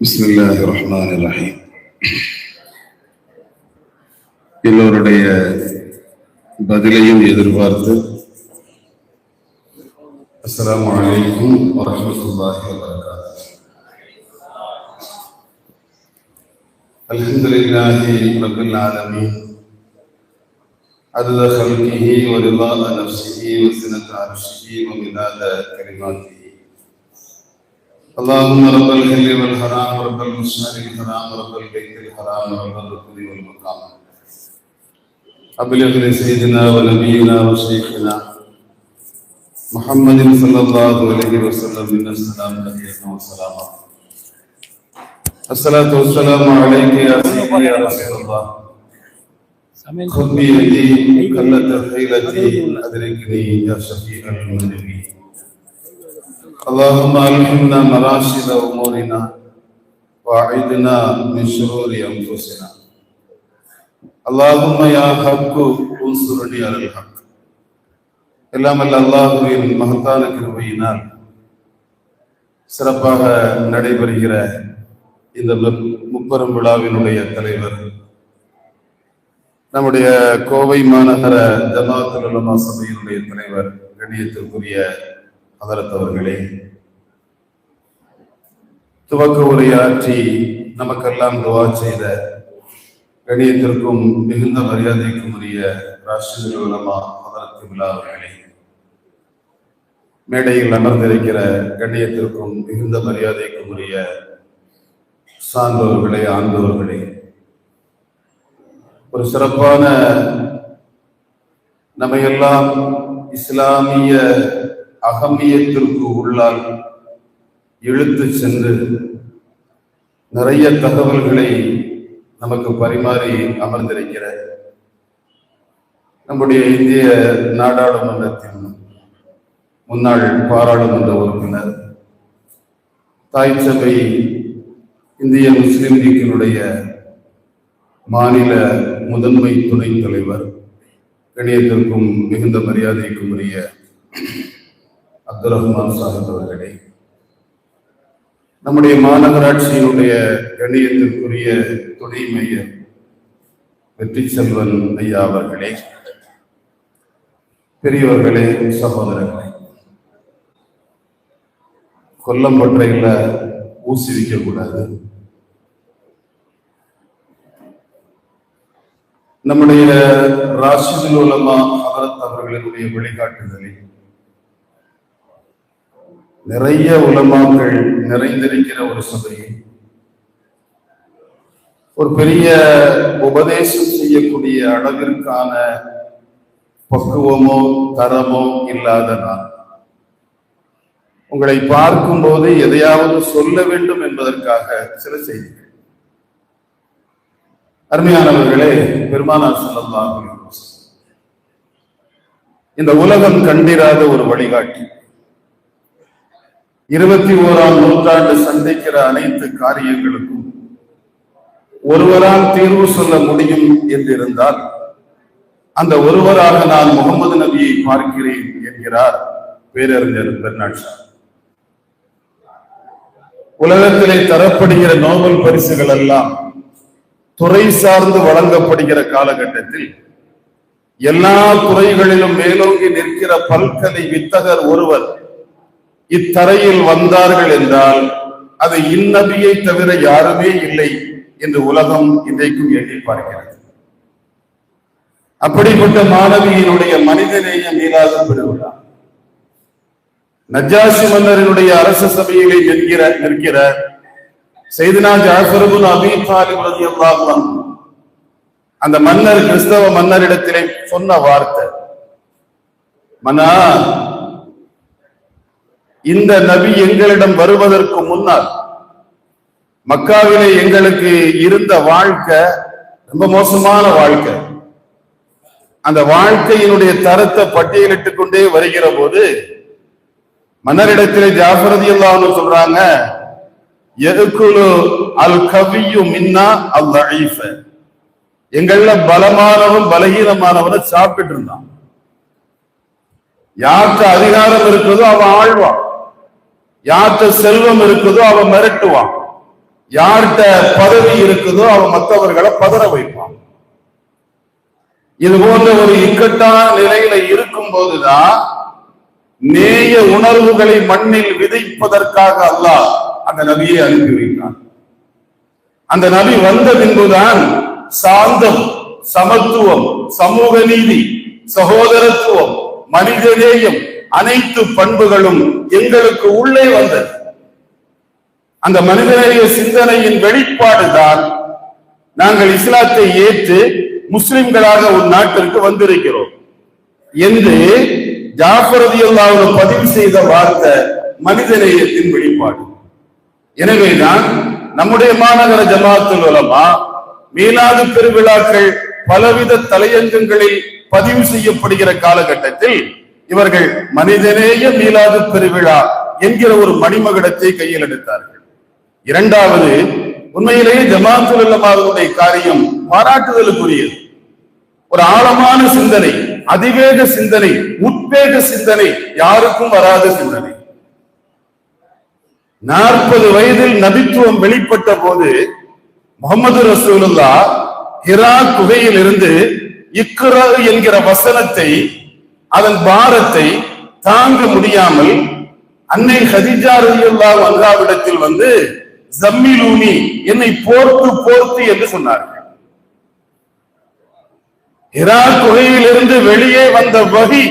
பிஸ்மில்லாஹிர்ரஹ்மானிர்ரஹீம். எல்லோருடைய பதிலையும் எதிர்பார்த்து அஸ்ஸலாமு அலைக்கும் வரஹ்மத்துல்லாஹி வபரகாத்துஹு. அல்ஹம்துலில்லாஹி ரப்பில் ஆலமீன். அதத ஹல்கிஹி வ ரிதா நஃப்ஸிஹி வ ஸினத அர்ஷிஹி வ மிதாத கலிமாத்திஹி. اللهم رب الحل والحرام رب المشعر الحرام رب البيت الحرام رب الركن والمقام أبلغ لسيدنا ونبينا وشيخنا محمد صلى الله عليه وسلم من السلام عليكم والسلام. الصلاة والسلام عليك يا سيدي يا رسول الله. خذ بيدي قلة حيلتي أدركني يا شفيع المذنبين. اللهم ألهمنا مراشد أمورنا وأعذنا من شرور أنفسنا. اللهم يا حق انصرني على الحق. எல்லாம் அல்ல அல்லாஹ்வின் மகத்தான கிருபையினால் சிறப்பாக நடைபெறுகிற இந்த முப்பெரும் விழாவினுடைய தலைவர் நம்முடைய கோவை மாநகர ஜமாஅத்துல் உலமா சபையினுடைய தலைவர் கண்ணியத்திற்குரிய ஹதரத் அவர்களே, துவக்க உரையாற்றி நமக்கெல்லாம் துவா செய்த கண்ணியத்திற்கும் மிகுந்த மரியாதைக்கும் உரிய ராஷ்டிரிய உலமா ஹதரத் விழா அவர்களே, மேடையில் அமர்ந்திருக்கிற கண்ணியத்திற்கும் மிகுந்த மரியாதைக்கும் உரிய சான்றோர்களே, ஆண்டோர்களே, ஒரு சிறப்பான நம்மையெல்லாம் இஸ்லாமிய அகமியத்திற்கு உள்ளால் இழுத்து சென்று நிறைய தகவல்களை நமக்கு பரிமாறி அமர்ந்திருக்கிற நம்முடைய இந்திய நாடாளுமன்றத்தின் முன்னாள் பாராளுமன்ற உறுப்பினர், தாய் சபை இந்திய முஸ்லிம் லீக்கினுடைய மாநில முதன்மை துணைத் தலைவர், கண்ணியத்திற்கும் மிகுந்த மரியாதைக்கும் உரிய அப்துல் ரஹ்மான் சாஹிப் அவர்களே, நம்முடைய மாநகராட்சியினுடைய கண்ணியத்திற்குரிய துணை மேயர் வெற்றி செல்வன் ஐயா அவர்களே, பெரியவர்களே, சகோதரர்களே, கொல்லம்பற்றையில ஊசி வைக்கக்கூடாது. நம்முடைய ராஷிதுல் உலமா ஹதரத் அவர்களினுடைய வழிகாட்டுதலில் நிறைய உலமாக்கள் நிறைந்திருக்கிற ஒரு சபையில் ஒரு பெரிய உபதேசம் செய்யக்கூடிய அளவிற்கான பக்குவமோ தரமோ இல்லாத நான் உங்களை பார்க்கும் போது எதையாவது சொல்ல வேண்டும் என்பதற்காக சில செய்திகள். அருமையானவர்களே, பெருமானார் ஸல்லல்லாஹு அலைஹி வஸல்லம் இந்த உலகம் கண்டிராத ஒரு வழிகாட்டி, 21ஆம் நூற்றாண்டு சந்திக்கிற அனைத்து காரியங்களுக்கும் ஒருவரால் தீர்வு சொல்ல முடியும் என்றிருந்தால் அந்த ஒருவராக நான் முகமது நபியை பார்க்கிறேன் என்கிறார் பேரறிஞர் பெர்னாட் ஷா. உலகத்திலே தரப்படுகிற நோபல் பரிசுகள் எல்லாம் துறை சார்ந்து வழங்கப்படுகிற காலகட்டத்தில் எல்லா துறைகளிலும் மேலோங்கி நிற்கிற பல்கலை வித்தகர் ஒருவர் இத்தரையில் வந்தார்கள் என்றால் அது இந்நபியை தவிர யாருமே இல்லை என்று உலகம் இன்றைக்கும் எண்ணி பார்க்கிறது. அப்படிப்பட்ட மாணவியினுடைய மனிதநேய மீளாத பெருவிழா நஜ்ஜாஷி மன்னரினுடைய அரச சபையிலே நிற்கிற சையதுனா ஜாஃபர் இப்னு அபீ தாலிப் ரலியல்லாஹு அன்ஹு, அந்த மன்னர் கிறிஸ்தவ மன்னரிடத்திலே சொன்ன வார்த்தை, மன்னா, இந்த நபி எங்களிடம் வருவதற்கு முன்னால் மக்காவிலே எங்களுக்கு இருந்த வாழ்க்கை ரொம்ப மோசமான வாழ்க்கை. அந்த வாழ்க்கையினுடைய தரத்தை பட்டியலிட்டுக் கொண்டே வருகிற போது மன்னரிடத்திலே ஜாஃபர் ரலியல்லாஹு அன்ஹு சொல்றாங்க, யதுகுலு அல் கவியு மின்னா அல் தஈஃப, எங்கள பலமானவன் பலகீனமானவனை சாப்பிட்டு இருந்தான். யார்கிட்ட அதிகாரம் இருக்குதோ அவன் ஆழ்வான், யார்கிட்ட செல்வம் இருக்குதோ அவன் மிரட்டுவான், யார்கிட்ட பதவி இருக்குதோ அவன் மற்றவர்களை பதற வைப்பான். இது போன்ற ஒரு இக்கட்டான நிலையில இருக்கும் போதுதான் நேய உணர்வுகளை மண்ணில் விதைப்பதற்காக அல்லாஹ் அந்த நபியை அனுப்பி வைத்தான். அந்த நபி வந்த பின்புதான் சாந்தம், சமத்துவம், சமூக நீதி, சகோதரத்துவம், மனிதநேயம் அனைத்து பண்புகளும் எங்களுக்கு உள்ளே வந்தது. அந்த மனிதநேய சிந்தனையின் வெளிப்பாடுதான் நாங்கள் இஸ்லாத்தை ஏற்று முஸ்லிம்களாக ஒரு நாட்டிற்கு வந்திருக்கிறோம் என்று ஜாஃபர் ரலியல்லாஹு அன்ஹு பதிவு செய்த வார்த்தை மனிதநேயத்தின் வெளிப்பாடு. எனவேதான் நம்முடைய மாநகர ஜமாஅத்துல் உலமா மீலாது பெருவிழாக்கள் பலவித தலையங்கங்களில் பதிவு செய்யப்படுகிற காலகட்டத்தில் இவர்கள் மனிதநேய மீலாது பெருவிழா என்கிற ஒரு மணிமகுடத்தை கையில் எடுத்தார்கள். இரண்டாவது, உண்மையிலேயே ஜமாஅத்துல் உலமாவுடைய காரியம் பாராட்டுதலுக்குரியது. ஒரு ஆழமான சிந்தனை, அதிவேக சிந்தனை, உத்வேக சிந்தனை, யாருக்கும் வராத சிந்தனை. 40 வயதில் நபித்துவம் வெளிப்பட்ட போது முஹம்மது ரசூலுல்லாஹ் ஹிரா குகையில் இருந்து இக்ரா என்கிற வசனத்தை, அதன் பாரத்தை தாங்க முடியாமல் அன்னை ஹதீஜா ரலியல்லாஹு அன்ஹாவிடத்தில் வந்து ஜம்மிலூனி, என்னை போர்த்து போர்த்து என்று சொன்னார்கள். ஹிரா குகையில் இருந்து வெளியே வந்த வஹி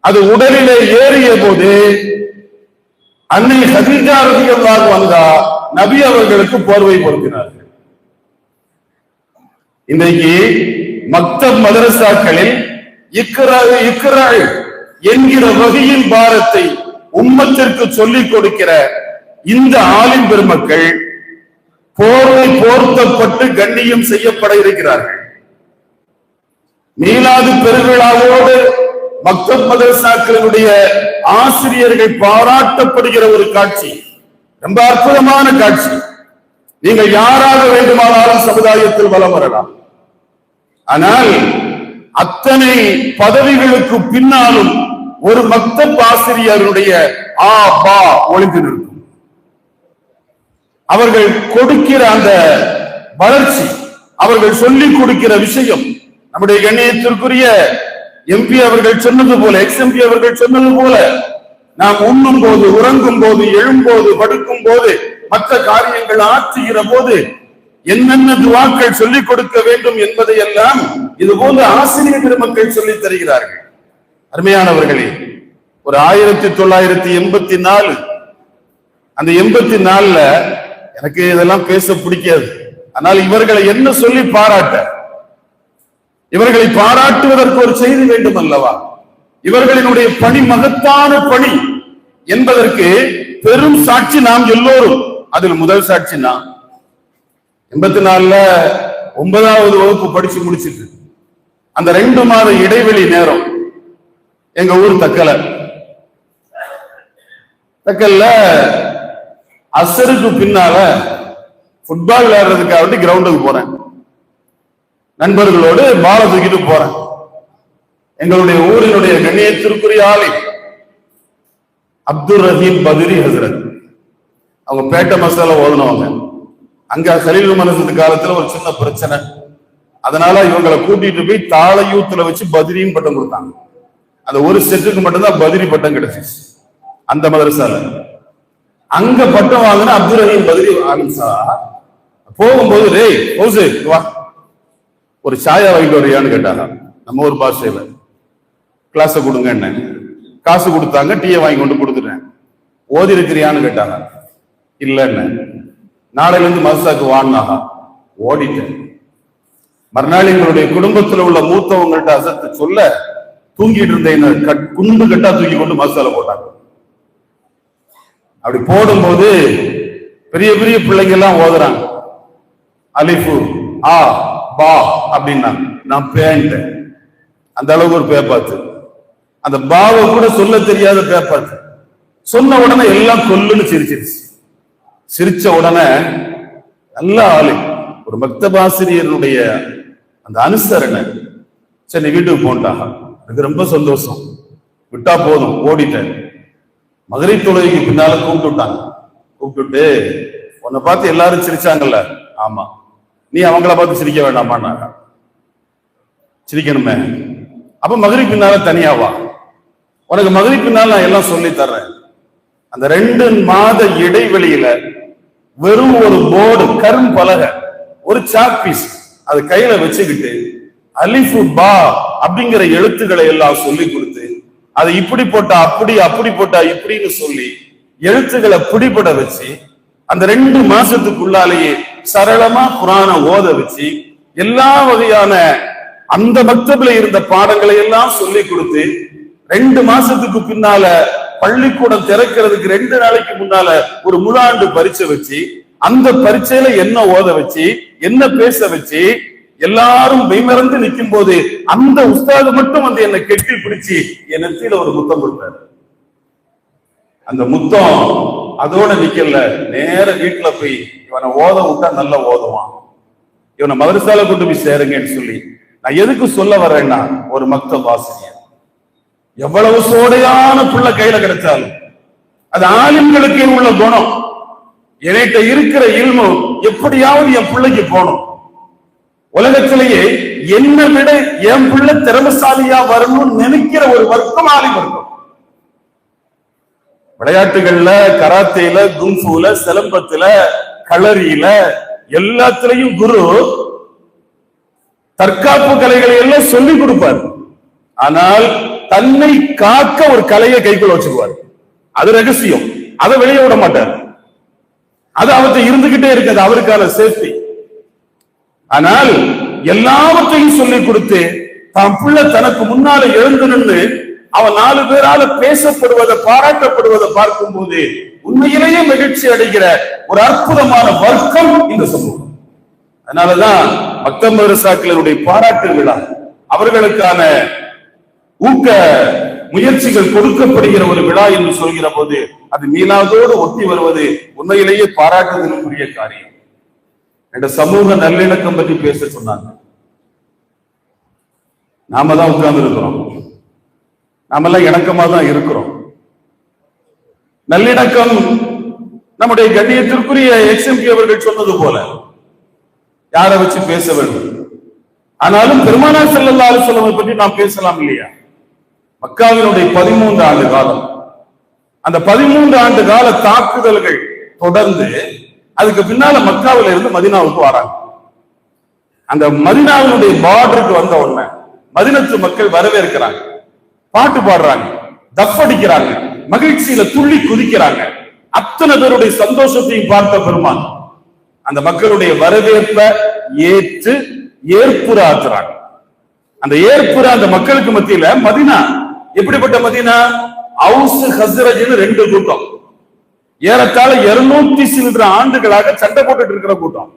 அது உடலிலே ஏறிய போது அன்னை ஹதீஜா ரலியல்லாஹு அன்ஹா நபி அவர்களுக்கு போர்வை பொருத்தினார்கள். இன்றைக்கு மக்தப் மதரசாக்களில் இக்ரா என்கிற வகையின் பாரத்தை உம்மத்திற்கு சொல்லிக் கொடுக்கிற இந்த ஆலிம் பெருமக்கள் போர்வை போர்த்தப்பட்டு கண்ணியம் செய்யப்பட இருக்கிறார்கள். மீலாது பெருவிழாவோடு மக்தப் மதரசாக்களுடைய ஆசிரியர்கள் பாராட்டப்படுகிற ஒரு காட்சி, ரொம்ப அற்புதமான காட்சி. நீங்கள் யாராக வேண்டுமானாலும் சமுதாயத்தில் வலம் வரலாம். ஆனால் அத்தனை பதவிகளுக்கு பின்னாலும் ஒரு மக்தப் ஆசிரியருடைய ஆ பா ஒளிந்து நிற்கும். அவர்கள் கொடுக்கிற அந்த வளர்ச்சி, அவர்கள் சொல்லிக் கொடுக்கிற விஷயம், நம்முடைய கண்ணியத்திற்குரிய எம்பி அவர்கள் சொன்னது போல, எக்ஸ்எம்பி அவர்கள் சொன்னது போல, நாம் உண்ணும் போது, உறங்கும் போது, எழும்போது, படுக்கும் போது, மற்ற காரியங்கள் ஆற்றுகிற போது என்னென்ன துவாக்கள் சொல்லிக் கொடுக்க வேண்டும் என்பதை எல்லாம் இது போன்ற ஆசிரியர் பெருமக்கள் சொல்லித் தருகிறார்கள். அருமையானவர்களே, ஒரு 1984 அந்த 84ல எனக்கு இதெல்லாம் பேச பிடிக்காது. ஆனால் இவர்களை என்ன சொல்லி பாராட்ட, இவர்களை பாராட்டுவதற்கு ஒரு செய்தி வேண்டும் அல்லவா? இவர்களினுடைய பணி மகத்தான பணி என்பதற்கு பெரும் சாட்சி நாம் எல்லோரும். அதில் முதல் சாட்சி நான் 84ல 9வது வகுப்பு படிச்சு முடிச்சிட்டு அந்த 2 மாத இடைவெளி நேரம் எங்க ஊர் தக்கல்ல அசருக்கு பின்னால ஃபுட்பால் விளையாடுறதுக்காக கிரவுண்டுக்கு போறேன். நண்பர்களோடு பால தூக்கிட்டு போறேன். எங்களுடைய ஊரினுடைய கண்ணியத்திற்குரிய ஆளி அப்துல் ரஹீம் பதுரி ஹசரத், அவங்க பேட்டை மசாலா ஓதுனவங்க. அங்க கலீல் மனசத்து காலத்துல ஒரு சின்ன பிரச்சனை, அதனால இவங்களை கூட்டிட்டு போய் தாளையூத்துல வச்சு பத்ரின்னு பட்டம் கொடுத்தாங்க. அந்த ஒரு செட்டுக்கு மட்டும்தான் பத்ரி பட்டம் கிடைச்சிச்சு அந்த மதரசால. அங்க பட்டம் வாங்கின அப்துல் ரஹீம் பத்ரி ஆலிம்சா போகும்போது, ரேய் ஹவுசு வா, ஒரு சாயா வாங்கிட்டு வரியான்னு கேட்டாங்க. நம்ம ஒரு பாஷையில கிளாஸ கொடுங்க, என்ன காசு கொடுத்தாங்க, டீயை வாங்கி கொண்டு கொடுத்துட்டேன். ஓதி இருக்கிறியான்னு கேட்டாங்க. இல்லன்னு. நாளையில இருந்து மதரசாக்கு வாங்கினாங்க. ஓடிட்டேன். மறுநாள் எங்களுடைய குடும்பத்தில் உள்ள மூத்தவங்கள்ட்ட அசத்து சொல்ல, தூங்கிட்டு இருந்தேன், குண்டு கட்டா தூக்கி கொண்டு மதரசால போட்டாங்க. அப்படி போடும்போது பெரிய பெரிய பிள்ளைங்க எல்லாம் ஓதுறாங்க. அலிஃபு ஆ பா அப்படின்னா நான் பேன்ட்டேன். அந்த அளவுக்கு ஒரு பேப்பாத்து. அந்த பாவை கூட சொல்ல தெரியாத பேப்பாத்து. சொன்ன உடனே எல்லாம் கொல்லுன்னு சிரிச்சிருச்சு. சிரிச்ச உடனே நல்ல ஆளு, ஒரு மக்தபாசிரியருடைய அந்த அனுசரணை, சரி நீ வீட்டுக்கு போன்ட்டாங்க. எனக்கு ரொம்ப சந்தோஷம், விட்டா போதும், ஓடிட்டேன். மகரிப் தொழுகைக்கு பின்னால கூப்பிட்டுட்டாங்க. கூப்பிட்டுட்டு உன்னை பார்த்து எல்லாரும் சிரிச்சாங்கல்ல, ஆமா, நீ அவங்கள பார்த்து சிரிக்க வேண்டாமான்னா சிரிக்கணுமே. அப்ப மகரிப் பின்னால தனியாவா, உனக்கு மகரிப் பின்னால் நான் எல்லாம் சொல்லி தர்றேன். அந்த 2 மாத இடைவெளியில வெறும் ஒரு போர்டு, கரும்பலகை, ஒரு சாக் பீஸ் அது கையில வச்சுக்கிட்டு அலிஃபு பா அப்படிங்கிற எழுத்துக்களை எல்லாம் சொல்லி கொடுத்து, அதை இப்படி போட்டா அப்படி, அப்படி போட்டா இப்படின்னு சொல்லி எழுத்துக்களை பிடிபட வச்சு அந்த 2 மாசத்துக்குள்ளாலேயே சரளமா குரானை ஓத வச்சு எல்லா வகையான அந்த மக்தபில இருந்த பாடங்களை எல்லாம் சொல்லி கொடுத்து 2 மாசத்துக்கு பின்னால பள்ளிக்கூடம் திறக்கிறதுக்கு 2 நாளைக்கு முன்னால ஒரு முழாண்டு பரீட்சை வச்சு அந்த பரீட்சையில என்ன ஓத வச்சு என்ன பேச வச்சு எல்லாரும் மெய்மறந்து நிற்கும் போது அந்த உஸ்தாது மட்டும் வந்து என்னை கெட்டி பிடிச்சு என் நெத்தியில ஒரு முத்தம் கொடுத்தாரு. அந்த முத்தம் அதோட நிக்கல, நேர வீட்டுல போய் இவனை ஓத விட்டா நல்லா ஓதுவான், இவனை மதரசால கொண்டு போய் சேருங்கன்னு சொல்லி. நான் எதுக்கு சொல்ல வர்றேன்னா, ஒரு மக்தப் ஆசிரியர் எவ்வளவு சோடையான பிள்ளை கையில கிடைச்சாலும் அது ஆலிம்களுக்கு உள்ள குணம். என்கிட்ட இருக்கிற இல்மு எப்படியாவது என் பிள்ளைக்கு போகணும். உலகத்திலேயே என்னை விட என் பிள்ளை திறமசாலியா வரணும்னு நினைக்கிற ஒரு வர்க்கம் ஆலிம் வர்க்கம். விளையாட்டுகள்ல, கராத்தேல, குங்ஃபுல, சிலம்பத்துல, களரியில எல்லாத்திலையும் குரு தற்காப்பு கலைகளை எல்லாம் சொல்லி கொடுப்பார். ஆனால் தன்னை காக்க ஒரு கலையை கைக்குள்ள வச்சுக்குவார். அது ரகசியம், அதை வெளியே விட மாட்டார். அது அவற்றை இருந்துகிட்டே இருக்கிறது, அவருக்கான சேஃப்டி. ஆனால் எல்லாவற்றையும் சொல்லிக் கொடுத்து தான் பிள்ளை தனக்கு முன்னால எழுந்து நின்று அவன் 4 பேரால பேசப்படுவதை, பாராட்டப்படுவதை பார்க்கும் போது உண்மையிலேயே மகிழ்ச்சி அடைகிற ஒரு அற்புதமான வர்க்கம் இந்த சமூகம். அதனாலதான் மக்தப் மதரசாக்களுடைய பாராட்டு விழா, அவர்களுக்கான ஊக்க முயற்சிகள் கொடுக்கப்படுகிற ஒரு விழா என்று சொல்கிற போது அது மீளாதோடு ஒட்டி வருவது உண்மையிலேயே பாராட்டுதலுக்குரிய காரியம். என்ற சமூக நல்லிணக்கம் பற்றி பேச சொன்னாங்க. நாம தான் உட்கார்ந்து இருக்கிறோம், நாமெல்லாம் இணக்கமா தான் இருக்கிறோம். நல்லிணக்கம் நம்முடைய கண்ணியத்திற்குரிய XMP அவர்கள் சொன்னது போல யாரை வச்சு பேச வேண்டும். ஆனாலும் பெருமானார் ஸல்லல்லாஹு அலைஹி வஸல்லம் பற்றி நாம் பேசலாம் இல்லையா? மக்காவினுடைய 13 ஆண்டு காலம், அந்த 13 ஆண்டு கால தாக்குதல்கள் தொடர்ந்து அதுக்கு பின்னால மக்காவில இருந்து மதீனாவுக்கு வராங்க. அந்த மதீனாவினுடைய பார்டருக்கு வந்த உடனே மதீனத்து மக்கள் வரவேற்கிறாங்க, பாட்டு பாடுறாங்க, தஃப் அடிக்கிறாங்க, மகிழ்ச்சியில துள்ளி குதிக்கிறாங்க. அத்தனை பேருடைய சந்தோஷத்தையும் பார்த்த பெருமான் அந்த மக்களுடைய வரவேற்பை ஏற்று ஏற்புற ஆற்றுறாங்க. அந்த ஏற்புற அந்த மக்களுக்கு மத்தியில மதீனா எப்படிப்பட்ட மதீனா? அவுஸ் ஹஸ்ரஜ்னு 2 கூட்டம், ஏறத்தாழ 200 சில ஆண்டுகளாக சண்டை போட்டுட்டு இருக்கிற கூட்டம்.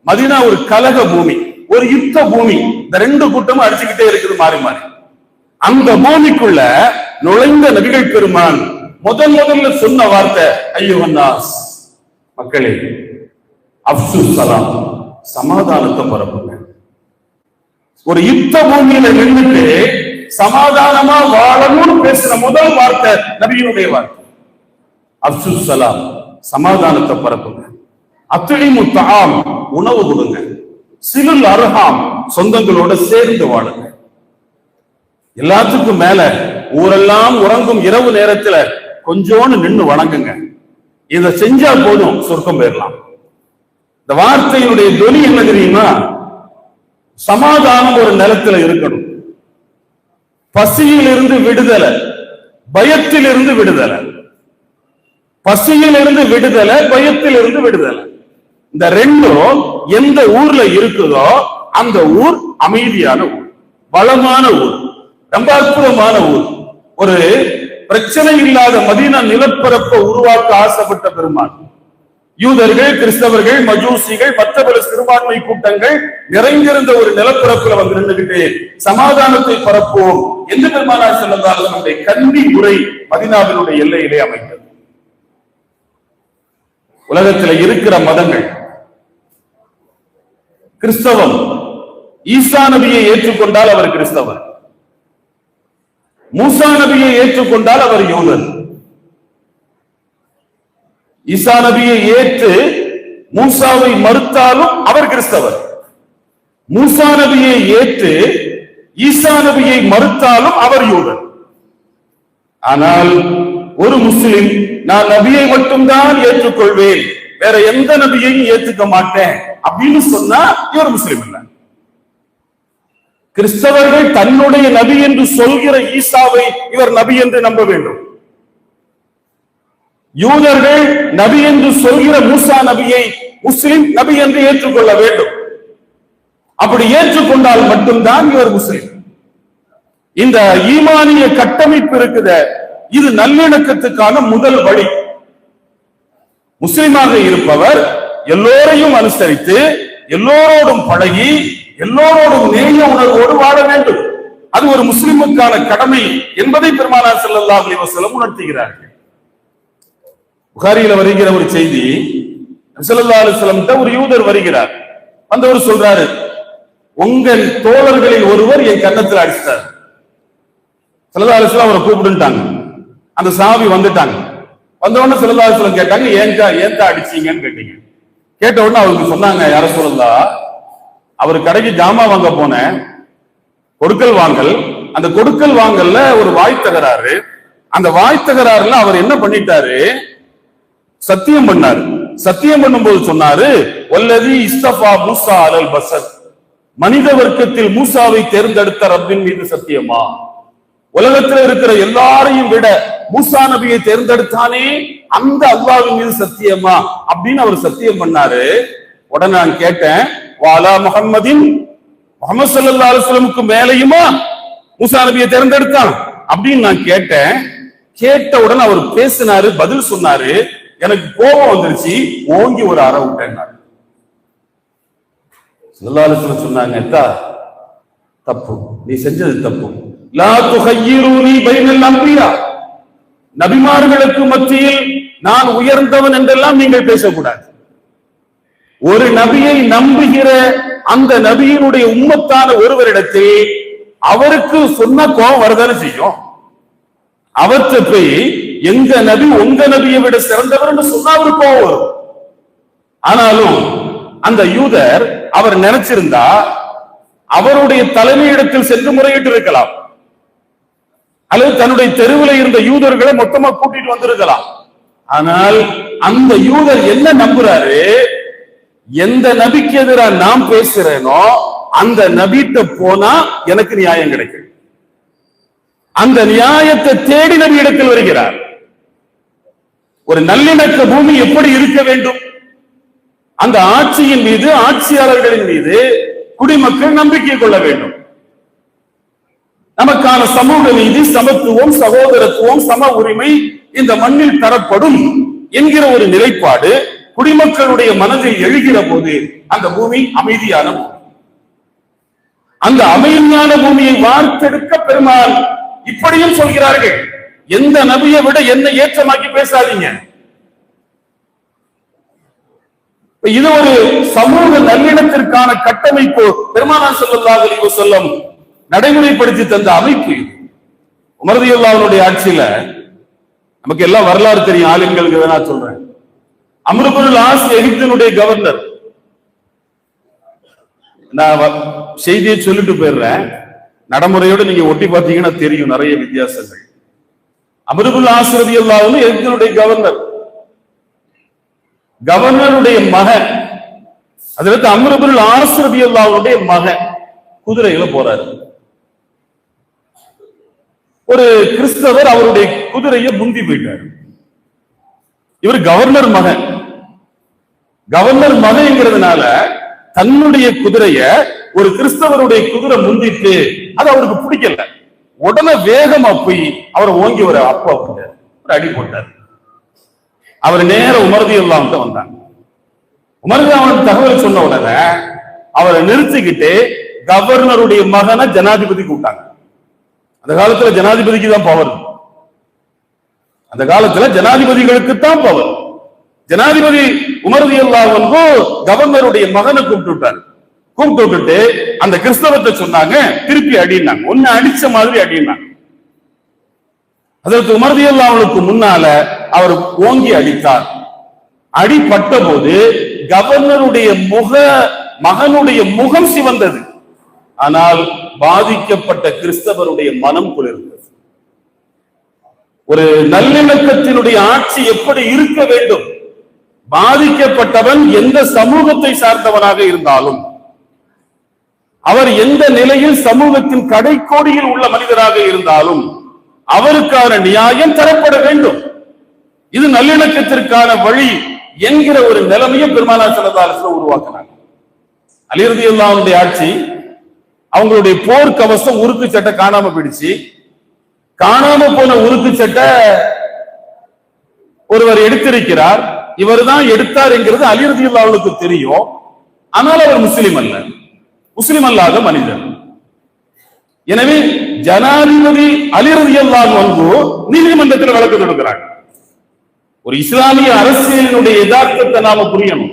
மதீனா ஒரு கலக பூமி, ஒரு யுத்த பூமி. இந்த 2 கூட்டமும் அடிச்சுக்கிட்டே இருக்குது மாறி மாறி. அந்த பூமிக்குள்ள நுழைந்த நபிகள் பெருமான் முதல்ல சொன்ன வார்த்தை ஐயுஹன்னாஸ், மக்களே, அஃஷு ஸலாம், சமாதானத்தை பரப்புங்க. ஒரு யுத்த பூமியில நின்றுட்டு சமாதானமா வாழணும்னு பேசின முதல் வார்த்தை நபியினுடைய வார்த்தை அஃஷு ஸலாம், சமாதானத்தை பரப்புங்க. அத்இமு தஆம், உணவு கொடுங்க. சிலுல் அர்ஹாம், சொந்தங்களோட சேர்ந்து வாழுங்க. எல்லாத்துக்கும் மேல ஊரெல்லாம் உறங்கும் இரவு நேரத்துல கொஞ்சோன்னு நின்று வணங்குங்க. இதை செஞ்சா போதும், சொர்க்கம் பெறலாம். இந்த வார்த்தையினுடைய தொனி என்ன தெரியுமா? சமாதானம் ஒரு நிலத்துல இருக்கணும். பசியிலிருந்து விடுதலை, பயத்திலிருந்து விடுதலை. பசியிலிருந்து விடுதலை, பயத்திலிருந்து விடுதலை. இந்த 2ம் எந்த ஊர்ல இருக்குதோ அந்த ஊர் அமைதியான ஊர், வளமான ஊர், ரொம்ப அற்புதமான ஊர். ஒரு பிரச்சனை இல்லாத மதீனா நிலப்பரப்பை உருவாக்க ஆசைப்பட்ட பெருமான் யூதர்கள், கிறிஸ்தவர்கள், மஜூசிகள், மற்ற பல சிறுபான்மை கூட்டங்கள் நிறைந்திருந்த ஒரு நிலப்பரப்புல வந்து நின்றுகிட்டு சமாதானத்தை பரப்புவோம் என்று பெருமானார் ஸல்லல்லாஹு அலைஹி வஸல்லம் கன்னி உரை மதீனாவினுடைய எல்லையிலே அமைந்தது. உலகத்தில் இருக்கிற மதங்கள், கிறிஸ்தவம், ஈசா நபியை ஏற்றுக்கொண்டால் அவர் கிறிஸ்தவர், மூசா நபியை ஏற்றுக்கொண்டால் அவர் யூதர். ஈசா நபியை ஏற்று மூசாவை மறுத்தாலும் அவர் கிறிஸ்தவர். மூசா நபியை ஏற்று ஈசா நபியை மறுத்தாலும் அவர் யூதர். ஆனால் ஒரு முஸ்லிம் நான் நபியை மட்டும்தான் ஏற்றுக்கொள்வேன், வேற எந்த நபியையும் ஏற்றுக்க மாட்டேன் அப்படின்னு சொன்னா இவர் முஸ்லிம் இல்ல. கிறிஸ்தவர்கள் தன்னுடைய நபி என்று சொல்கிற ஈசாவை இவர் நபி என்று நம்ப வேண்டும். யூதர்கள் நபி என்று சொல்கிற மூசா நபியை முஸ்லிம் நபி என்று ஏற்றுக்கொள்ள வேண்டும். அப்படி ஏற்றுக்கொண்டால் மட்டும்தான் இவர் முஸ்லிம். இந்த ஈமானிய கட்டமைப்பு இருக்குத, இது நல்லிணக்கத்துக்கான முதல் வழி. முஸ்லிமாக இருப்பவர் எல்லோரையும் அனுசரித்து எல்லோரோடும் பழகி எல்லோரோடும் நேய உணர்வோடு வாழ வேண்டும். அது ஒரு முஸ்லிமுக்கான கடமை என்பதை பெருமானார் ஸல்லல்லாஹு அலைஹி வஸல்லம் உணர்த்துகிறார்கள். புகாரியில வருகிற ஒரு செய்தி, ஸல்லல்லாஹு அலைஹி வஸல்லம் ஒரு யூதர் வருகிறார். வந்தவர் சொல்றாரு, உங்கள் தோழர்களில் ஒருவர் என் கன்னத்தில் அடிச்சிட்டார். ஸல்லல்லாஹு அலைஹி வஸல்லம் அவரை கூப்பிட்டுட்டாங்க. அந்த சஹாபி வந்துட்டாங்க. வந்த உடனே ஸல்லல்லாஹு அலைஹி வஸல்லம் கேட்டாங்க, ஏன்டா அடிச்சீங்கன்னு கேட்டீங்க. கேட்ட உடனே அவருக்கு சொன்னாங்க, யா ரசூலல்லாஹ், அவர் கடைக்கு ஜாமா வாங்க போனேன், கொடுக்கல் வாங்கல், அந்த கொடுக்கல் வாங்கல்ல ஒரு வாய் தகராறு. அந்த வாய் தகராறுல அவர் என்ன பண்ணிட்டாரு, சத்தியம் பண்ணாரு. சத்தியம் பண்ணும்போது சொன்னாரு, வல்லதி இஸ்தஃபா மூசா அலல் பஸர், மனித வர்க்கத்தில் மூசாவை தேர்ந்தெடுத்த ரப்பின் மீது சத்தியமா, உலகத்தில் இருக்கிற எல்லாரையும் விட மூசா நபியை தேர்ந்தெடுத்தானே அந்த அல்லாஹ்வின் மீது சத்தியமா அப்படின்னு அவர் சத்தியம் பண்ணாரு. உடனே நான் கேட்டேன், வாலா முஹம்மதின், முஹம்மது ஸல்லல்லாஹு அலைஹி வஸல்லமுக்கு மேலையுமா மூசா நபியை தேர்ந்தெடுத்தான் அப்படின்னு நான் கேட்டேன். கேட்ட உடனே அவர் பேசினாரு, பதில் சொன்னாரு. எனக்கு கோபம் வந்துருச்சு, ஓங்கி ஒரு அறை விட்டேன். ஸல்லல்லாஹு அலைஹி வஸல்லம் சொன்னாங்க, தப்பு, நீ செஞ்சது தப்பு. லா துஹய்யிரூனி பைனல் அன்பியா, நபிமார்களுக்கு மத்தியில் நான் உயர்ந்தவன் என்றெல்லாம் நீங்கள் பேசக்கூடாது. ஒரு நபியை நம்புகிற அந்த நபியினுடைய உம்மத்தான ஒருவரிடத்தில் அவருக்கு சொன்ன கோபம் வரதானே செய்யும். அவற்றை போய் எங்க நபி உங்க நபியை விட சிறந்தவர் என்று சொன்னா அவரு கோபம் வரும். ஆனாலும் அந்த யூதர் அவர் நினைச்சிருந்தா அவருடைய தலைமையிடத்தில் சென்று முறையிட்டு இருக்கலாம், அல்லது தன்னுடைய தெருவில் இருந்த யூதர்களை மொத்தமா கூட்டிட்டு வந்திருக்கலாம். ஆனால் அந்த யூதர் என்ன நம்புறாரு, எந்த நபிக்கு எதிராக நாம் பேசுறேனோ அந்த நபிட்ட போனா எனக்கு நியாயம் கிடைக்கும். அந்த நியாயத்தை தேடி நபி இடத்தில் வருகிறார். ஒரு நல்லிணக்க பூமி எப்படி இருக்க வேண்டும், அந்த ஆட்சியின் மீது, ஆட்சியாளர்களின் மீது குடிமக்கள் நம்பிக்கை கொள்ள வேண்டும். நமக்கான சமூக நீதி, சமத்துவம், சகோதரத்துவம், சம உரிமை இந்த மண்ணில் தரப்படும் என்கிற ஒரு நிலைப்பாடு குடிமக்களுடைய மனதில் எழுகிற போது அந்த பூமி அமைதியான பூமி. அந்த அமைதியான பூமியை வார்த்தெடுக்க பெருமாள் இப்படியும் சொல்கிறார்கள், எந்த நபியை விட என்னை ஏற்றமாக்கி பேசாதீங்க. இது ஒரு சமூக நல்லிணத்திற்கான கட்டமைப்பு பெருமானார் ஸல்லல்லாஹு அலைஹி வஸல்லம் நடைமுறைப்படுத்தி தந்த அமைப்பு. உமர் ரலியல்லாஹு அன்ஹுடைய ஆட்சியில நமக்கு எல்லாம் வரலாறு தெரியும், ஆளுங்களுக்கு நான் சொல்றேன். அம்ர் இப்னுல் ஆஸ் எகிப்தினுடைய கவர்னர். நான் செய்தியை சொல்லிட்டு போயிடுறேன், நடைமுறையோட நீங்க ஒட்டி பார்த்தீங்கன்னா தெரியும் நிறைய வித்தியாசங்கள். அம்ர் இப்னுல் ஆஸ் ரலியல்லாஹு அன்ஹு எகிப்தினுடைய கவர்னர். கவர்னருடைய மகன், அதற்கு அம்ர் இப்னுல் ஆஸ் ரலியல்லாஹு அன்ஹுடைய மகன் குதிரையில போறாரு. ஒரு கிறிஸ்தவர் அவருடைய குதிரையை முந்தி போயிட்டார். இவர் கவர்னர் மகன். கவர்னர் மகன்ங்கிறதுனால தன்னுடைய குதிரைய ஒரு கிறிஸ்தவருடைய குதிரை முந்திட்டு அது அவருக்கு பிடிக்கல. உடனே வேகமா போய் அவரை ஓங்கி ஒரு அப்பா ஒரு அடி போட்டார். அவர் நேர உமர் ரலியல்லாஹு அன்ஹு வந்தாங்க. உமர் ரலியல்லாஹு அன்ஹு தகவல் சொன்ன உடனே அவரை நிறுத்திக்கிட்டு கவர்னருடைய மகனை ஜனாதிபதி கூப்பிட்டாங்க. அந்த காலத்துல ஜனாதிபதிக்கு தான் பவர். அந்த காலத்துல ஜனாதிபதிகளுக்கு தான் பவர். ஜனாதிபதி உமர் ரலியல்லாஹு அன்ஹு கவர்னருடைய மகனை கூப்பிட்டு விட்டாரு. கூப்பிட்டு விட்டுட்டு அந்த கிறிஸ்தவத்தை சொன்னாங்க, திருப்பி அடினாங்க. ஒன்னு அடிச்ச மாதிரி அடினாங்க. அதற்கு உமர் ரலியல்லாஹு அன்ஹுக்கு முன்னால அவர் ஓங்கி அடித்தார். அடிபட்ட போது கவர்னருடைய மகனுடைய முகம் சிவந்தது. ஆனால் பாதிக்கப்பட்ட கிறிஸ்தவருடைய மனம் குளிர்ந்தது. ஒரு நல்லிணக்கத்தினுடைய ஆட்சி எப்படி இருக்க வேண்டும்? பாதிக்கப்பட்டவன் எந்த சமூகத்தை சார்ந்தவனாக இருந்தாலும், அவர் எந்த நிலையில் சமூகத்தின் கடைக்கோடியில் உள்ள மனிதராக இருந்தாலும் அவருக்கான நியாயம் தரப்பட வேண்டும். இது நல்லிணக்கத்திற்கான வழி என்கிற ஒரு நிலைமையை பெருமானார் ஸல்லல்லாஹு அலைஹி வஸல்லம் உருவாக்கினாங்க. அலி ரலியல்லாஹு அன்ஹுடைய ஆட்சி, அவங்களுடைய போர் கவசம் உருக்கு சட்டை காணாம போயிடுச்சு. காணாம போன உருக்கு சட்டை ஒருவர் எடுத்திருக்கிறார். இவர் தான் எடுத்தார் என்கிறது அலி ரலியல்லாஹு அன்ஹுக்கு தெரியும். ஆனால் அவர் முஸ்லிம் அல்ல, முஸ்லிம் அல்லாத மனிதர். எனவே ஜனாதிபதி அலி ரலியல்லாஹு அன்ஹு நீதிமன்றத்தில் வழக்கு தொடுக்கிறார். ஒரு இஸ்லாமிய அரசியலினுடைய யதார்த்தத்தை நாம புரியணும்.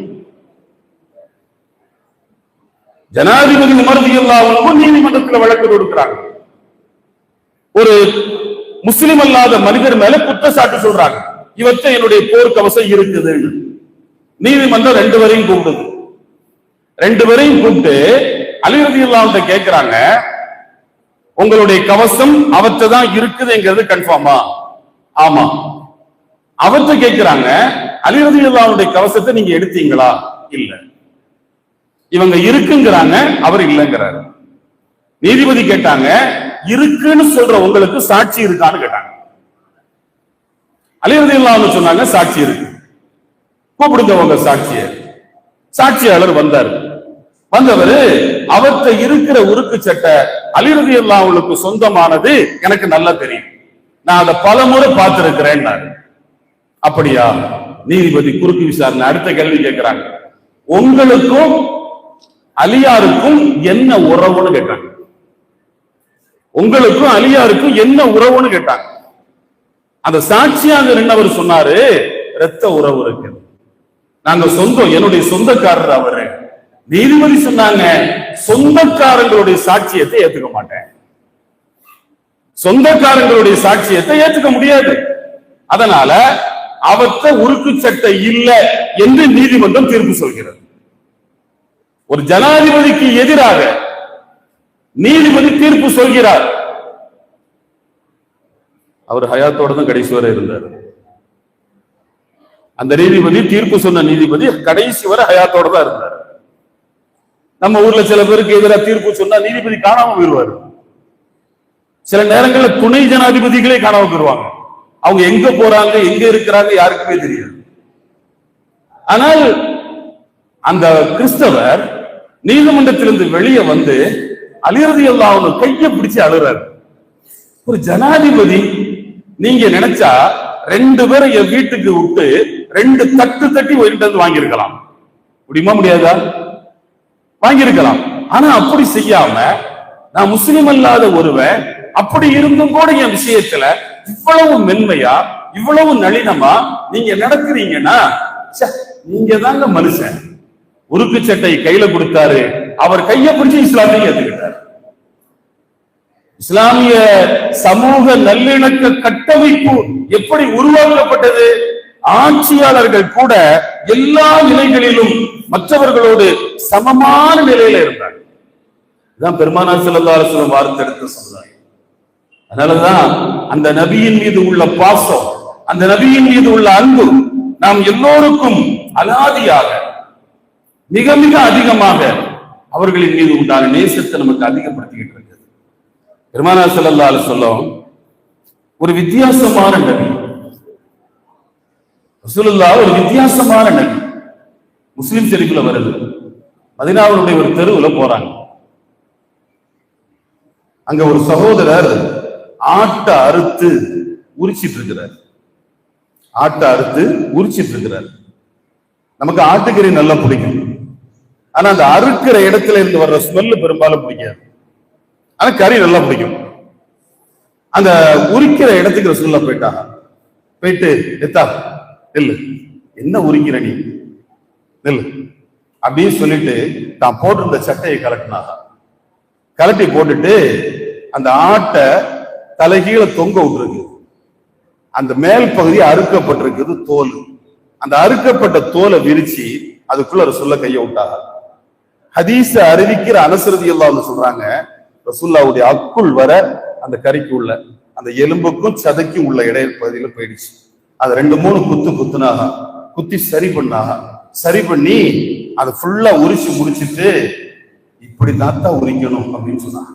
ஜனாதிபதி உமர் ரலியல்லாஹு அன்ஹு நீதிமன்றத்தில் வழக்கு தொடுக்கிறாங்க. ஒரு முஸ்லிம் அல்லாத மனிதர் மேல குற்றச்சாட்டு சொல்றாங்க, இவற்றை என்னுடைய போர் கவசம் இருக்குது. நீதிமன்றம் ரெண்டு பேரையும் கூப்பிடுது. ரெண்டு பேரையும் கூப்பிட்டு அலி ரலியல்லாஹு அன்ஹு கேட்கிறாங்க, உங்களுடைய கவசம் அவற்றை தான் இருக்குதுங்கிறது கன்ஃபார்மா? ஆமா. அவற்றை கேட்கிறாங்க, அலி ரலியல்லாஹு அன்ஹுடைய கவசத்தை நீங்க எடுத்தீங்களா? இல்ல. இவங்க இருக்குங்கிறாங்க, அவர் இல்லைங்கிறாரு. நீதிபதி கேட்டாங்க, இருக்குன்னு சொல்ற உங்களுக்கு சாட்சி இருக்கான்னு கேட்டாங்க. அலி ரலியல்லாஹு அன்ஹு சொன்னாங்க, சாட்சி இருக்கு. கூப்பிடுங்க உங்க சாட்சியை. சாட்சியாளர் வந்தார். வந்தவர், அவற்றை இருக்கிற உருக்கு சட்டை அலி ரலியல்லாஹு அன்ஹுக்கு சொந்தமானது எனக்கு நல்லா தெரியும், நான் அதை பல முறை பார்த்திருக்கிறேன். அப்படியா? நீதிபதி குறுக்கு விசாரணை அடுத்த கேள்வி கேட்கிறாங்க, உங்களுக்கும் அலியாருக்கும் என்ன உறவுன்னு கேட்டாங்க. உங்களுக்கும் அலியாருக்கும் என்ன உறவுன்னு கேட்டாங்க. அந்த சாட்சியாக நின்றவர் சொன்னாரு, இரத்த உறவு இருக்கு, நாங்க சொந்தம், என்னுடைய சொந்தக்காரர் அவரு. நீதிபதி சொன்னாங்க, சொந்தக்காரங்களுடைய சாட்சியத்தை ஏத்துக்க மாட்டேன், சொந்தக்காரங்களுடைய சாட்சியத்தை ஏத்துக்க முடியாது, அதனால அவற்றை உருக்கு சட்டை இல்லை என்று நீதிமன்றம் தீர்ப்பு சொல்கிறது. ஒரு ஜனாதிபதிக்கு எதிராக நீதிபதி தீர்ப்பு சொல்கிறார். அவர் ஹயாத்தோட தான் கடைசி வரை இருந்தார். அந்த நீதிபதி, தீர்ப்பு சொன்ன நீதிபதி கடைசி வரை ஹயாத்தோட தான் இருந்தார். நம்ம ஊர்ல சில பேருக்கு எதிராக தீர்ப்பு சொன்னா நீதிபதி காணாம போயிருவாரு. சில நேரங்களில் துணை ஜனாதிபதிகளே காணாம போயிருவாங்க. அவங்க எங்க போறாங்க, எங்க இருக்கிறாங்க யாருக்குமே தெரியாது. ஆனால் அந்த கிறிஸ்தவர் நீதிமன்றத்திலிருந்து வெளியே வந்து அலி ரலியல்லாஹு அன்ஹு கையை பிடிச்சு அழுறாரு. ஒரு ஜனாதிபதி, நீங்க நினைச்சா ரெண்டு பேரை என் வீட்டுக்கு விட்டு ரெண்டு தட்டு தட்டி போயிட்டு வாங்கியிருக்கலாம், முடியுமா? முடியாதா? வாங்கியிருக்கலாம். ஆனா அப்படி செய்யாம, நான் முஸ்லிம் அல்லாத ஒருவன், அப்படி இருந்தும் கூட என் விஷயத்துல இவ்வளவு மென்மையா, இவ்வளவு நளினமா நீங்க நடக்கிறீங்கன்னா, நீங்க தாங்க மனுஷன். உருக்கு சட்டை கையில கொடுத்தாரு, அவர் கையை பிடிச்சு இஸ்லாத்தை ஏத்துக்கிட்டார். இஸ்லாமிய சமூக நல்லிணக்க கட்டமைப்பு எப்படி உருவாக்கப்பட்டது? ஆட்சியாளர்கள் கூட எல்லா நிலைகளிலும் மற்றவர்களோடு சமமான நிலையில இருந்தாங்க. இதுதான் பெருமானார் ஸல்லல்லாஹு அலைஹி வஸல்லம் வார்த்தெடுத்த சமுதாயம். அதனாலதான் அந்த நபியின் மீது உள்ள பாசம், அந்த நபியின் மீது உள்ள அன்பு நாம் எல்லோருக்கும் அலாதியாக, மிக மிக அதிகமாக அவர்களின் மீது உண்டான நேசத்தை நமக்கு அதிகப்படுத்திக்கிட்டு இருக்குது. பெருமானார் ஸல்லல்லாஹு அலைஹி வஸல்லம் ஒரு வித்தியாசமான நபி. ரசூலுல்லாஹ் ஒரு வித்தியாசமான நபி. முஸ்லிம் ஷரீஃப்ல வருது. மதீனாவுடைய ஒரு தெருவுல போறாங்க. அங்க ஒரு சகோதரர் ஆட்டை அறுத்து உரிச்சிட்டு இருக்கிறார். ஆட்டை அறுத்து உரிச்சிட்டு இருக்கிறார். நமக்கு ஆட்டுக்கறி நல்லா பிடிக்கும், ஆனா அந்த அறுக்கிற இடத்துல இருந்து வர்ற ஸ்மெல் பெரும்பாலும் பிடிக்காது. ஆனா கறி நல்லா பிடிக்கும். அந்த உரிக்கிற இடத்துக்கு ரசூலுல்லாஹ் போயிட்டாங்க. போயிட்டு, எத்தா இல்லு, என்ன உரிக்கிற நீ, இல்லு அப்படின்னு சொல்லிட்டு தான் போட்டிருந்த சட்டையை கலட்டினாங்க. கலட்டி போட்டுட்டு அந்த ஆட்டை தலைகீழ தொங்க விட்டுருக்கு. அந்த மேல் பகுதி அறுக்கப்பட்டிருக்குது தோல். அந்த அறுக்கப்பட்ட தோலை விரிச்சு அதுக்குள்ள ரசூலுல்லாஹ் கையை விட்டாங்க. ஹதீஸ அறிவிக்கிற அனஸ் ரலியல்லாஹு அன்ஹு சொல்றாங்க, ரசூலுல்லாஹ்வுடைய அக்குள் வர அந்த கறிக்கு உள்ள அந்த எலும்புக்கும் சதைக்கும் உள்ள இடைப்பகுதியில போயிடுச்சு. அது 2-3 குத்துனாக, குத்தி சரி பண்ணி அதை ஃபுல்லா உரிச்சு முடிச்சுட்டு இப்படி தாத்தா உரிக்கணும் அப்படின்னு சொன்னாங்க.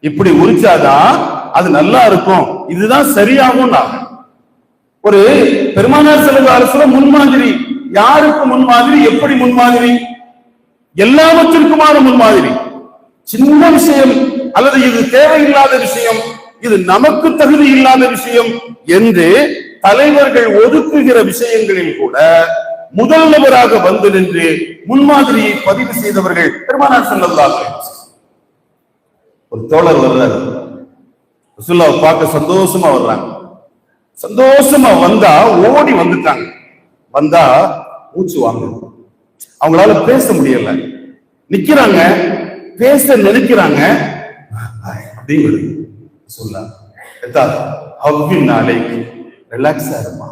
இப்படி உரிச்சாதான் அது நல்லா இருக்கும், இதுதான் சரியாகும். ஒரு பெருமானார் ஸல்லல்லாஹு அலைஹி வஸல்லம் முன்மாதிரி. யாருக்கு முன்மாதிரி? எப்படி முன்மாதிரி? எல்லாவற்றிற்குமான முன்மாதிரி. சின்ன விஷயம் அல்லது இது தேவையில்லாத விஷயம், இது நமக்கு தகுதி இல்லாத விஷயம் என்று தலைவர்கள் ஒதுக்குகிற விஷயங்களில் கூட முதல் நபராக வந்து நின்று முன்மாதிரியை பதிவு செய்தவர்கள் பெருமானார் ஸல்லல்லாஹு அலைஹி வஸல்லம். ஒரு தோழர் வர்றாரு, ரசூலுல்லாஹ் பார்க்க சந்தோஷமா வர்றாங்க. சந்தோஷமா வந்தா ஓடி வந்துட்டாங்க. வந்தா மூச்சு வாங்க, அவங்களால பேச முடியல, நிக்கிறாங்க, பேச நினைக்கிறாங்க. அப்படிங்கிறது சொல்ல ரிலாக்ஸ் ஆயிருமா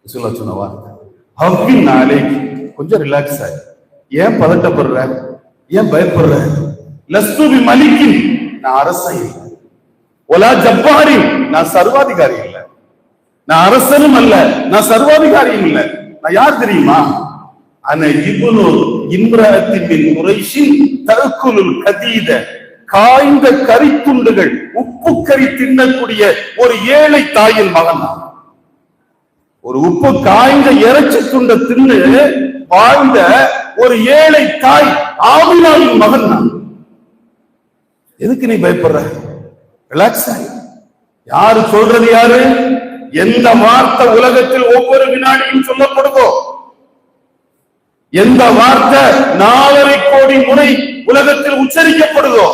சொல்ல சொன்ன வார்த்தை. ஹவ்வின் நாளைக்கு கொஞ்சம் ரிலாக்ஸ் ஆயிரு. ஏன் பதட்டப்படுற? ஏன் பயப்படுற? லஸ்து மலிக்கின், நான் அரசன் இல்லை. ஒலா ஜப்பாரின், நான் சர்வாதிகாரி இல்லை. நான் அரசனும் அல்ல, நான் சர்வாதிகாரியும் இல்லை. நான் யார் தெரியுமா? அன இப்னு இம்ராத்தின் மின் குரைஷின் தஅக்குலுல் கதீத, காய்ந்த கரித்துண்டுகள், உப்பு கறி தின்னக்கூடிய ஒரு ஏழை தாயின் மகன். ஒரு உப்பு காய்ந்த இறைச்சி துண்ட தின்னு வாழ்ந்த ஒரு ஏழை தாய் ஆமினாவின் மகன் நான். எதுக்கு நீ பயப்படுற? ரிலாக்ஸ் ஆகி. யாரு சொல்றது? யாரு? எந்த வார்த்தை உலகத்தில் ஒவ்வொரு வினாடியும் சொல்லப்படுதோ, எந்த வார்த்தை 4.5 கோடி முறை உலகத்தில் உச்சரிக்கப்படுதோ,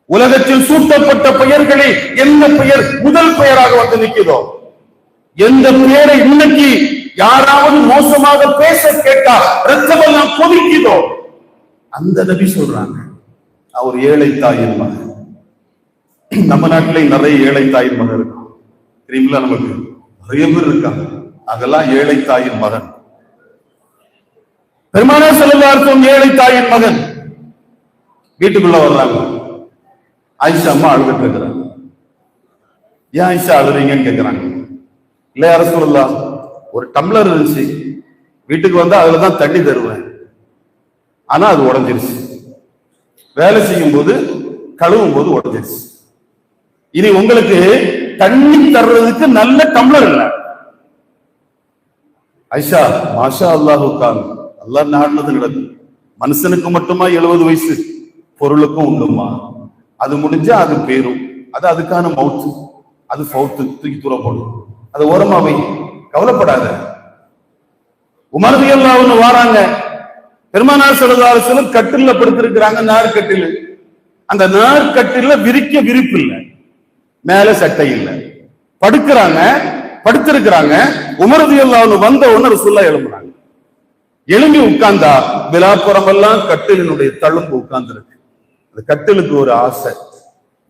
உலகத்தில் சூட்டப்பட்ட பெயர்களில் எந்த பெயர் முதல் பெயராக வந்து நிற்கிறதோ, எந்த பெயரை இன்னைக்கு யாராவது மோசமாக பேச கேட்டா ரத்தமெல்லாம் கொதிக்குதோ, அந்த நபி சொல்றாங்க அவர் ஏழை தாயின் மகன். நம்ம நாட்டிலே நிறைய ஏழை தாயின் மகன் இருக்கு தெரியுங்களா? நமக்கு நிறைய பேர் இருக்காங்க, அதெல்லாம் ஏழை தாயின் மகன். பெருமானார் ஸல்லல்லாஹு அலைஹி வஸல்லம் ஏழை தாயின் மகன். வீட்டுக்குள்ள வர்றாங்க, ஆயிஷா அம்மா அழுதுட்டு இருக்கிறாங்க. ஏன் ஆயிஷா அழுறீங்கன்னு கேட்கிறாங்க. இல்ல யா ரசூலுல்லாஹ், ஒரு டம்ளர் இருந்துச்சு, வீட்டுக்கு வந்தா அதுலதான் தண்ணி தருவேன், ஆனா அது உடஞ்சிருச்சு. வேலை செய்யும் போது கழுவும் போது உடஞ்சிருச்சு. இனி உங்களுக்கு தண்ணி தர்றதுக்கு நல்ல டம்ளர் இல்ல. ஐஷா மாஷா அல்லாஹு கான், அல்லாஹ் நாடுனது நடக்கும். மனுஷனுக்கு மட்டுமா 70 வயசு? பொருளுக்கும் உண்டுமா? அது முடிஞ்சா அது பேரும், அது அதுக்கான மவுத்து, அது ஃபவுத்து, தூக்கி தூர போடும், அது ஓரமா வை, கவலைப்படாத. உமர் ரலியல்லாஹு அன்ஹு வாராங்க, பெருமானார் ஸல்லல்லாஹு அலைஹி வஸல்லம் கட்டில்ல படுத்திருக்கிறாங்க, நார்கட்டில். அந்த நார்கட்டில்ல விரிக்க விரிப்பு இல்லை, மேல சட்டை இல்லை, படுத்திருக்கிறாங்க. உமர் ரலியல்லாஹு அன்ஹு வந்த உடனே ரசூலுல்லாஹ் எழும்புறாங்க. எழும்பி உட்கார்ந்தா விலாப்புறம் எல்லாம் கட்டிலினுடைய தழும்பு உட்கார்ந்து இருக்கு. அந்த கட்டிலுக்கு ஒரு ஆசை,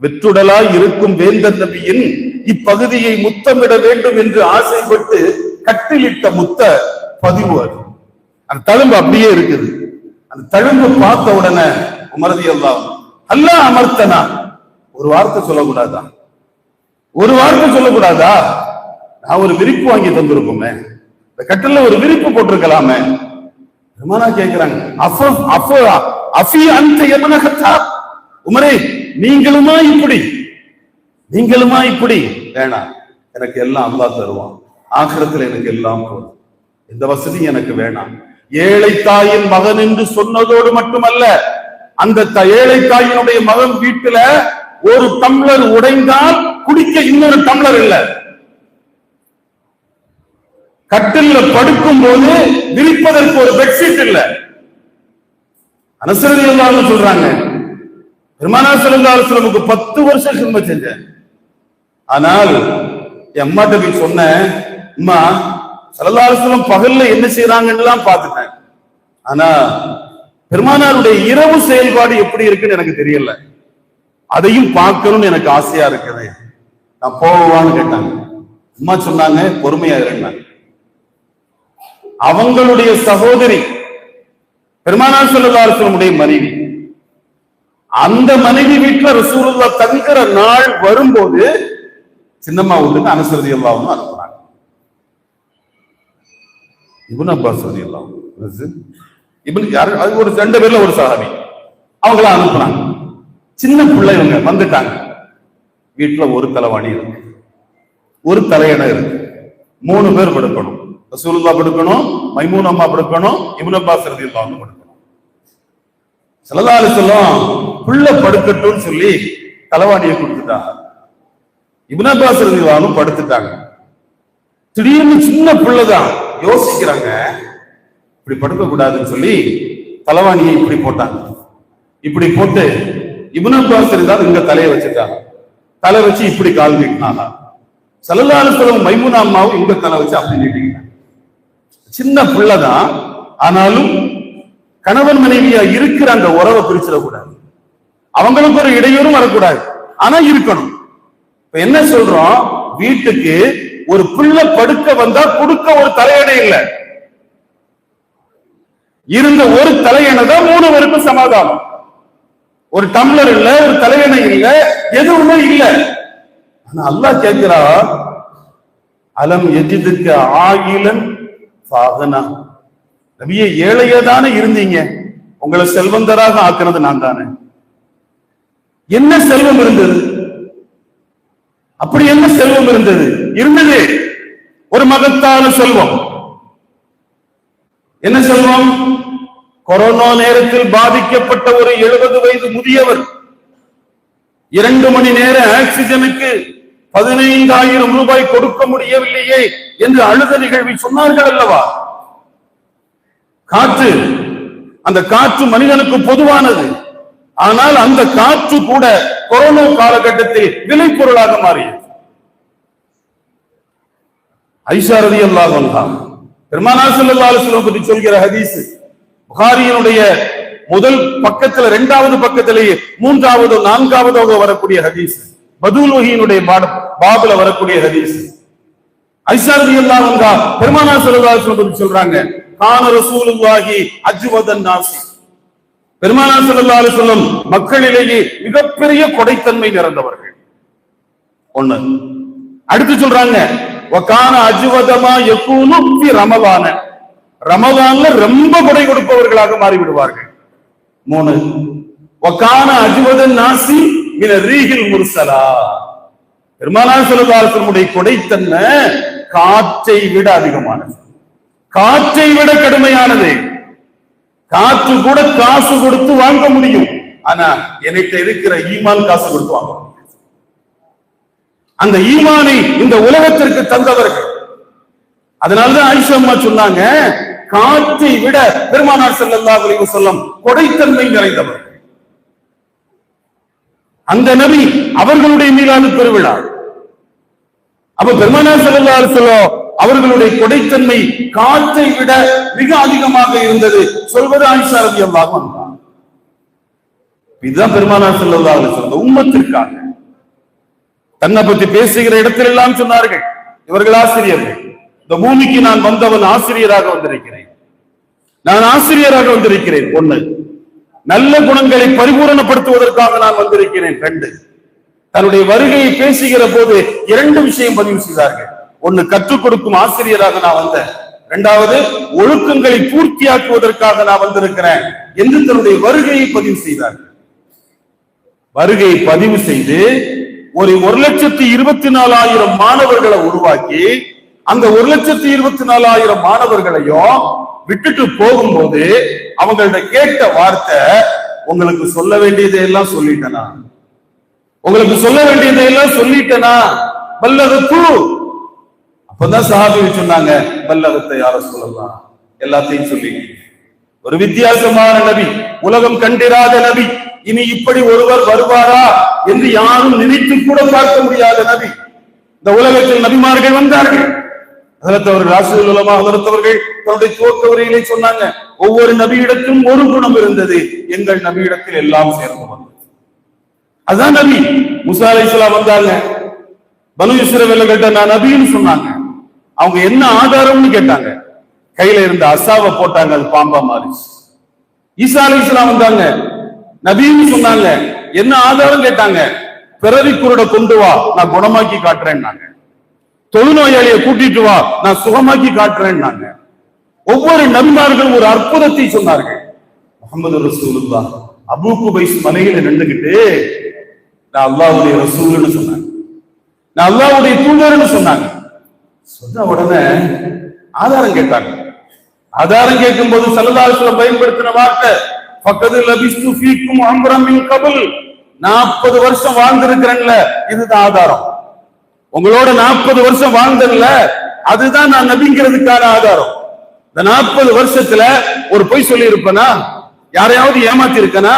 வெற்றுடலாய் இருக்கும் வேந்தர் நபியின் இப்பகுதியை முத்தமிட வேண்டும் என்று ஆசைப்பட்டு கட்டிலிட்ட முத்த பதிவு. அது அந்த தழும்பு அப்படியே இருக்குது. அந்த தழும்பு பார்த்த உடனே உமர் ரலியல்லாஹு அல்லாஹ் அமர்த்தனா, ஒரு வார்த்தை சொல்லக்கூடாதா? ஒரு வார்த்தை சொல்லக்கூடாதா? நான் ஒரு விரிப்பு வாங்கி தந்திருப்போமே, இந்த கட்டில ஒரு விரிப்பு போட்டிருக்கலாமே. பெருமானா கேட்கிறாங்க, உமரே நீங்களுமா இப்படி? வேணாம், எனக்கு எல்லாம் அல்லாஹ் தருவான், ஆகிரத்தில் எனக்கு எல்லாம் போதும், இந்த வசதி எனக்கு வேணாம். ஏழை தாயின் மகன் என்று சொன்னதோடு மட்டுமல்ல, அந்த ஏழை தாயினுடைய மகன் வீட்டுல ஒரு டம்ளர் உடைந்தால் குடிக்க இன்னொரு டம்ளர் இல்ல. கட்டில்ல படுக்கும் போது விரிப்பதற்கு ஒரு பெட்ஷீட் இல்ல. அனஸ் ரலியல்லாஹு அன்ஹு சொல்றாங்க, பெருமானார் ஸல்லல்லாஹு அலைஹி வஸல்லம் 10 வருஷம் ஹிதமத் செஞ்சேன். ஆனால் என் அம்மாட்ட போய் சொன்னேன், அம்மா ஸல்லல்லாஹு அலைஹி வஸல்லம் பகல்ல என்ன செய்யறாங்கன்னு எல்லாம் பார்த்துட்டேன், ஆனா பெருமானாருடைய இரவு செயல்பாடு எப்படி இருக்குன்னு எனக்கு தெரியல, அதையும் பார்க்கணும்னு எனக்கு ஆசையா இருக்குது, நான் போவான்னு கேட்டாங்க. அம்மா சொன்னாங்க பொறுமையா இருந்தாங்க. அவங்களுடைய சகோதரி பெருமானார் ஸல்லல்லாஹு அலைஹி வஸல்லம் மனைவி. அந்த மனைவி வீட்டுல ரசூலுல்லாஹ் தங்குற நாள் வரும்போது சின்னம்மா வீட்டுக்கு அனஸ் ரலியல்லாஹு அன்ஹு அனுப்புறாங்க. இப்னு அப்பாஸ் ரலியல்லாஹு அன்ஹு இப்னு யாரு, அது ஒரு 2 பேர்ல ஒரு சஹாபி, அவங்கள அனுப்புறாங்க. சின்ன பிள்ளைங்க வந்துட்டாங்க. வீட்டுல ஒரு தலைவாணி இருக்கு, ஒரு தலையணை இருக்கு, 3 பேர் படுக்கணும். ரசூலுல்லாஹ் படுக்கணும், மைமூனா அம்மா படுக்கணும், இப்னு அப்பாஸ் ரலியல்லாஹு அன்ஹு படுக்கணும். ஸல்லல்லாஹு அலைஹி வஸல்லம் புள்ள படுக்கட்டும்னு சொல்லி தலைவாணியை கொடுத்துட்டாங்க. இப்னு அப்பாஸ் ரலியல்லாஹு அன்ஹு படுத்துட்டாங்க. திடீர்னு சின்ன பிள்ளைதான் யோசிக்கிறாங்க, இப்படி படுக்க கூடாதுன்னு சொல்லி தலைவாணியை இப்படி போட்டாங்க. இப்படி போட்டு இப்னு அப்பாஸ் ரலியல்லாஹு இங்க தலையை வச்சுட்டாங்க. தலை வச்சு இப்படி கால் நீட்டினாங்க. ஸல்லல்லாஹு அலைஹி வஸல்லம் மைமூனா அம்மாவும் இங்க தலை வச்சு அப்படி நீட்டிங்க. சின்ன பிள்ளைதான், ஆனாலும் கணவன் மனைவியா இருக்கிற அந்த உறவை பிரிச்சிடக்கூடாது, அவங்களுக்கு ஒரு இடையூறும் வரக்கூடாது, ஆனா இருக்கணும். இப்ப என்ன சொல்றோம், வீட்டுக்கு ஒரு பிள்ளை படுக்க வந்தா கொடுக்க ஒரு தலையணை இல்ல, இருந்த ஒரு தலையணை தான் 3 பேருக்கும் சமாதானம். ஒரு டம்ளர் இல்ல, ஒரு தலையணை இல்ல, எதுவுமே இல்ல. ஆனா அல்லாஹ் கேட்கிறா, அலம் யஜிதுக்க ஆயிலன் ஃபாகனா, நபியே ஏழையா தானே இருந்தீங்க, உங்களை செல்வந்தராக ஆக்குறது நான் தானே. என்ன செல்வம் இருந்தது? அப்படி என்ன செல்வம் இருந்தது? இருந்தது ஒரு மகத்தான செல்வம். என்ன செல்வம்? கொரோனா நேரத்தில் பாதிக்கப்பட்ட ஒரு 70 வயது முதியவர் 2 மணி நேர ஆக்சிஜனுக்கு 15,000 ரூபாய் கொடுக்க முடியவில்லையே என்று அழுத நிகழ்வை சொன்னார்கள் அல்லவா? காற்று, அந்த காற்று மனிதனுக்கு பொதுவானது, ஆனால் அந்த காற்று கூட கொரோனா காலகட்டத்தில் விலை பொருளாக மாறியது. ஆயிஷா ரலியல்லாஹு அன்ஹா பெருமானார் ஸல்லல்லாஹு அலைஹி வஸல்லம் பற்றி சொல்கிற ஹதீஸ் புகாரியினுடைய முதல் பக்கத்துல, 2வது பக்கத்திலேயே 3வது 4வது வரக்கூடிய ஹதீஸ், பதுல் வஹீனுடைய பாபுல வரக்கூடிய ஹதீஸ். ஆயிஷா ரலியல்லாஹு அன்ஹா பெருமானார் ஸல்லல்லாஹு அலைஹி வஸல்லம் பற்றி சொல்றாங்க, கான ரசூலுல்லாஹி அஜ்வதன் நாசி, பெருமானார் ஸல்லல்லாஹு அலைஹி வஸல்லம் மக்களிலேயே மிகப்பெரிய கொடைத்தன்மை நிறைந்தவர்கள். ஒண்ணு. அடுத்து சொல்றாங்க, வகான அஜ்வதமா யகூனு ஃபி ரமலான, ரமலான்ல ரொம்ப கொடை கொடுப்பவர்களாக மாறி விடுவார்கள். 3. வகான அஜ்வதன் நாசி மின ரீஹில் முர்சலா, பெருமானார் ஸல்லல்லாஹு அலைஹி வஸல்லம் கொடைத்தன்மை காற்றை விட அதிகமானது, காற்றை விட கடுமையானது. காற்று கூட காசு கொடுத்து வாங்க முடியும், ஆனா என்கிட்ட இருக்கிற ஈமான் காசு கொடுத்து வாங்க முடியும். அந்த ஈமானை இந்த உலகத்திற்கு தந்தவர்கள். அதனாலதான் ஆயிஷா அம்மா சொன்னாங்க, காற்றை விட பெருமானார் ஸல்லல்லாஹு அலைஹி வஸல்லம் கொடைத்தன்மை நிறைந்தவர்கள். அந்த நபி அவர்களுடைய மீலாது பெருவிழா. அப்ப பெருமானார் ஸல்லல்லாஹு அலைஹி வஸல்லம் அவர்களுடைய கொடைத்தன்மை காற்றை விட மிக அதிகமாக இருந்தது சொல்வது ஆயிஷா ரலியல்லாஹு அன்ஹா. இதுதான் பெருமானார் ஸல்லல்லாஹு அலைஹி வஸல்லம் உம்மத்திற்காக தன்னை பற்றி பேசுகிற இடத்தில் எல்லாம் சொன்னார்கள், இவர்கள் ஆசிரியர்கள், இந்த பூமிக்கு நான் வந்தவன் ஆசிரியராக வந்திருக்கிறேன், நான் ஆசிரியராக வந்திருக்கிறேன். 1. நல்ல குணங்களை பரிபூரணப்படுத்துவதற்காக நான் வந்திருக்கிறேன். 2. தன்னுடைய வருகையை பேசுகிற போது 2 விஷயம் பதிவு செய்தார்கள். 1, கற்றுக் கொடுக்கும் ஆசிரியராக நான் வந்தேன். 2வது, ஒழுக்கங்களை பூர்த்தியாக்குவதற்காக நான் வந்திருக்கிறேன் என்று தன்னுடைய வருகையை பதிவு செய்தார்கள். வருகையை பதிவு செய்து ஒரு 1,24,000 மாணவர்களை உருவாக்கி அந்த 1,24,000 மாணவர்களையும் விட்டுட்டு போகும்போது அவங்கள்ட்ட கேட்ட வார்த்தை, உங்களுக்கு சொல்ல வேண்டியதையெல்லாம் சொல்லிட்டேனா, உங்களுக்கு சொல்ல வேண்டியதையெல்லாம் சொல்லிட்டேனா, பல்லகத்து. அப்பதான் சஹாபி சொன்னாங்க, பல்லகத்தை யார சொல்லலாம், எல்லாத்தையும் சொல்லி. ஒரு வித்தியாசமான நபி, உலகம் கண்டிராத நபி, இனி இப்படி ஒருவர் வருவாரா என்று யாரும் நினைத்து கூட பார்க்க முடியாத நபி. இந்த உலகத்தில் நபிமார்கள் வந்தார்கள். அவர்கள் தன்னுடைய துவக்க உரையிலே சொன்னாங்க, ஒவ்வொரு நபியிடத்திலும் ஒரு குணம் இருந்தது, எங்கள் நபியிடத்தில் எல்லாம் சேர்ந்து வந்தது. அதுதான் நபி. மூசா அலைஹிஸ்ஸலாம் வந்தாங்க, பனு இஸ்ரவேலர்கள்ட்ட நான் நபின்னு சொன்னாங்க. அவங்க என்ன ஆதாரம்னு கேட்டாங்க. கையில இருந்த அசாவை போட்டாங்க, அது பாம்பா மாறிச்சு. ஈசா அலைஹிஸ்ஸலாம் வந்தாங்க, நபின்னு சொன்னாங்க. என்ன ஆதாரம் கேட்டாங்க? பிறவி குருட கொண்டு வா, நான் குணமாக்கி காட்டுறேன்னாங்க. தொழுநோயாளியை கூட்டிட்டு வா, நான் சுகமாக்கி காட்டுறேன்னாங்க. ஒவ்வொரு நபிமார்களும் ஒரு அற்புதத்தை சொன்னார்கள். முஹம்மது ரசூலுல்லாஹ் அபூ குபைஸ் மலையில நின்றுகிட்டு நான் அல்லாஹ்வுடைய ரசூல்னு சொன்னாங்க, நான் அல்லாஹ்வுடைய தூதர்னு சொன்னாங்க. சொன்ன உடனே ஆதாரம் கேட்டாங்க. ஆதாரம் கேட்கும் போது ஸல்லல்லாஹு அலைஹி வஸல்லம் பயன்படுத்தின வார்த்தை ஃபக்கது லபிஸ்து ஃபீக்கும் அம்ரம் மின் கபல், 40 வருஷம் வாழ்ந்திருக்கிறேன்ல, இதுதான் ஆதாரம். உங்களோட 40 வருஷம் வாழ்ந்தேன்ல, அதுதான் நான் நபிங்கிறதுக்கான ஆதாரம். இந்த 40 வருஷத்துல ஒரு பொய் சொல்லி இருப்பனா? யாரையாவது ஏமாத்தி இருக்கனா?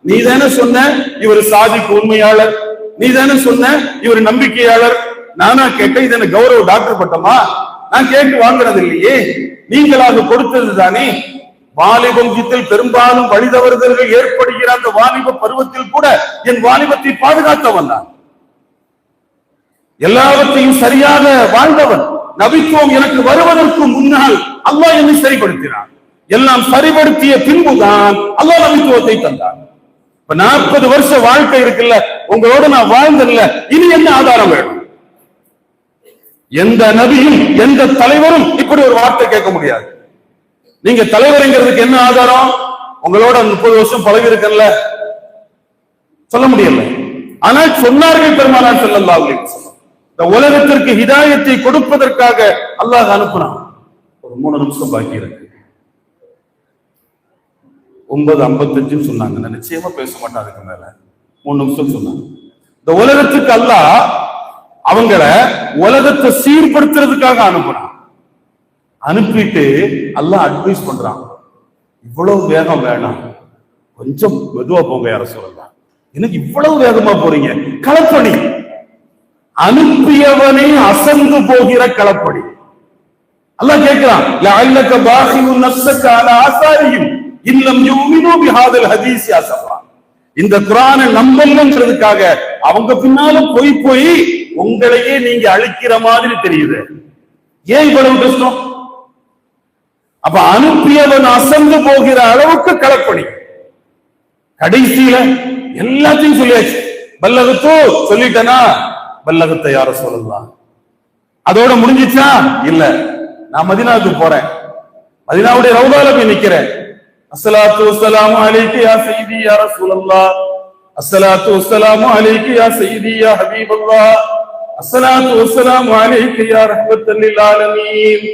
நீ தானே சொன்ன இவர் சாதிக்கு உண்மையாளர், நீ தானே சொன்ன இவர் நம்பிக்கையாளர். நானா கேட்டேன், இது என்ன கௌரவ டாக்டர் பட்டமா? நான் கேட்டு வாங்குறது இல்லையே, நீங்களாக கொடுத்தது தானே. வாலிபத்தில் பெரும்பாலும் வழிதவறுதல்கள் ஏற்படுகிற அந்த வாலிப பருவத்தில் கூட என் வாலிபத்தை பாதுகாத்தவன் தான், எல்லாவற்றையும் சரியாக வாழ்ந்தவன். நபித்துவம் எனக்கு வருவதற்கு முன்னால் அல்லாஹ் என்னை சரிப்படுத்தினான். எல்லாம் சரிப்படுத்திய பின்புதான் அல்லாஹ் நபித்துவத்தை தந்தான். இப்ப 40 வருஷ வாழ்க்கை இருக்குல்ல, உங்களோட நான் வாழ்ந்ததில்ல, இனி என்ன ஆதாரம் வேணும்? எந்த நபியும் எந்த தலைவரும் இப்படி ஒரு வார்த்தை கேட்க முடியாது. நீங்க தலைவருங்கிறதுக்கு என்ன ஆதாரம்? உங்களோட 30 வருஷம் பழகி இருக்கல, சொல்ல முடியல. ஆனால் சொன்னார்கள் பெருமானார் ஸல்லல்லாஹு அலைஹி வஸல்லம். இந்த உலகத்திற்கு ஹிதாயத்தை கொடுப்பதற்காக அல்லாஹ் அனுப்புனான். ஒரு 3 நிமிஷம் பாக்கி இருக்கு. 9:55 சொன்னாங்க, நான் நிச்சயமா பேச மாட்டேன் அதுக்கு மேல. 3 நிமிஷம் சொன்னாங்க. இந்த உலகத்துக்கு அல்லாஹ் அவங்கள உலகத்தை சீர்படுத்துறதுக்காக அனுப்புறான். அனுப்பிட்டு அல்லாஹ் அட்வைஸ் பண்றான், இவ்வளவு வேகம் வேணாம், கொஞ்சம் மெதுவா போங்க. யார சொல்லலாம், எனக்கு இவ்வளவு வேகமா போறீங்க? களப்பணி. அனுப்பியவனே அசந்து போகிற களப்பணி. அல்லாஹ் கேட்கிறான், லஅல்லக பாஹிஉன் நஃப்ஸக அலா ஆசாரிஹிம் இல்லம் யுமினு பிஹாதல் ஹதீஸ் அஸஃபா. இந்த குர்ஆனை நம்பலன்றதுக்காக அவங்க பின்னால போய் உங்களையே நீங்க அழிக்கிற மாதிரி தெரியுது. ஏன் இவ்வளவு கஷ்டம்? அப்ப அனுப்பியவன் அசந்து போகிற அளவுக்கு களப்பணி. கடைசியில எல்லாத்தையும் சொல்லியாச்சு. பல்லகத்தோ சொல்லிட்டனா, பல்லகத்தை யார சொல்லலாம், அதோட முடிஞ்சிச்சா? இல்ல, நான் மதீனாவுக்கு போறேன், மதீனாவுடைய ரவுதால போய் நிக்கிறேன். அஸ்ஸலாத்து வஸ்ஸலாமு அலைக்க யா சய்யிதி யா ரசூலல்லாஹ், அஸ்ஸலாத்து வஸ்ஸலாமு அலைக்க யா சய்யிதி யா ஹபீபல்லாஹ், அஸ்ஸலாத்து வஸ்ஸலாமு அலைக்க யா ரஹ்மத்தல் லில் ஆலமீன்,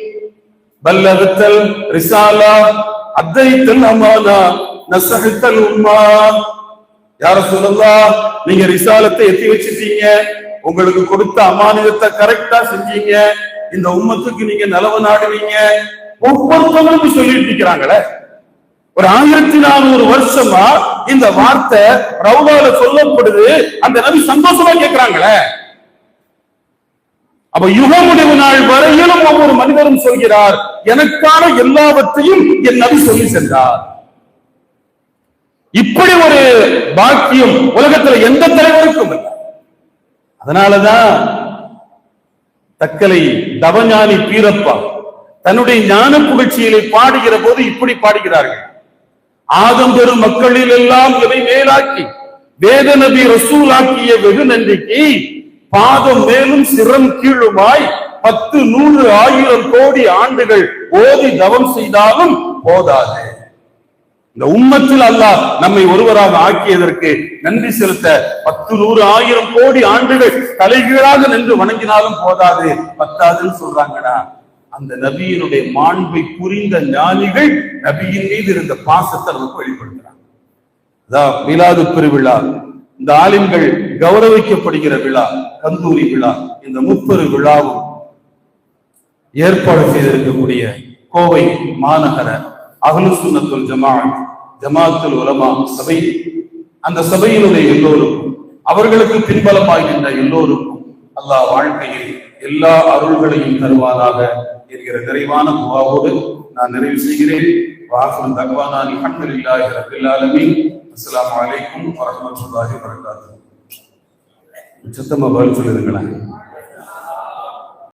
பல்லகத்தல் ரிசாலா அத்தைத்தல் அமானா நஸஹத்தல் உம்மா. யா ரசூலல்லாஹ், நீங்க ரிசாலத்தை எத்தி வச்சிட்டீங்க, உங்களுக்கு கொடுத்த அமானிதத்தை கரெக்டா செஞ்சீங்க, இந்த உம்மத்துக்கு நீங்க நலவு நாடுவீங்க. ஒவ்வொருத்தவங்களும் சொல்லிட்டு இருக்கிறாங்களே. ஒரு 1400 வருஷமா இந்த வார்த்தை ரவுதால சொல்லப்படுது. அந்த நபி சந்தோஷமா கேட்கிறாங்களே. அப்ப யுக முடிவு நாள் வரையிலும் ஒவ்வொரு மனிதரும் சொல்கிறார், எனக்கான எல்லாவற்றையும் என் நபி சொல்லி சென்றார். இப்படி ஒரு பாக்கியம் உலகத்துல எந்த தலைவருக்கும் இல்லை. அதனாலதான் தக்கலை தவஞானி பீரப்பா தன்னுடைய ஞான புகழ்ச்சியிலே பாடுகிற போது இப்படி பாடுகிறார்கள். ஆதம் பெறும் மக்களில் எல்லாம் இதை மேலாக்கி வேத நபி ரசூலாக்கிய வெகு நன்றிக்கு பாதம் மேலும் சிரம் கீழுமாய் 10, 100, 1000 கோடி ஆண்டுகள் ஓதி தவம் செய்தாலும் போதாது. இந்த உம்மத்தில் அல்லாஹ் நம்மை ஒருவராக ஆக்கியதற்கு நன்றி செலுத்த 10, 100, 1000 கோடி ஆண்டுகள் தலைகீழாக நின்று வணங்கினாலும் போதாது, பத்தாதுன்னு சொல்றாங்கடா. அந்த நபியினுடைய மாண்பை புரிந்த ஞானிகள் நபியின் மீது இருந்த பாசத்தை நமக்கு வெளிப்படுத்துறாங்க. அதான் மீலாது பெருவிழா, இந்த ஆலிம்கள் கௌரவிக்கப்படுகிற விழா, கந்தூரி விழா, இந்த 30 விழாவும் ஏற்பாடு செய்திருக்கக்கூடிய கோவை மாநகர அஹ்லுஸ் சுன்னத்துல் ஜமாஅத்துல் உலமா சபை, அந்த சபையினுடைய எல்லோருக்கும், அவர்களுக்கு பின்பலமாய் நின்ற எல்லோருக்கும் அல்லாஹ் வாழ்க்கையில் எல்லா அருள்களையும் தருவானாக என்கிற நிறைவான துஆவோடு நான் நிறைவு செய்கிறேன். வாஹிரு தஅவானா அல்ஹம்துலில்லாஹி ரப்பில் ஆலமீன். அஸ்ஸலாமு அலைக்கும் வரஹ்மத்துல்லாஹி வபரகாத்துஹு. சத்தமா பதில் சொல்லுங்களேன்.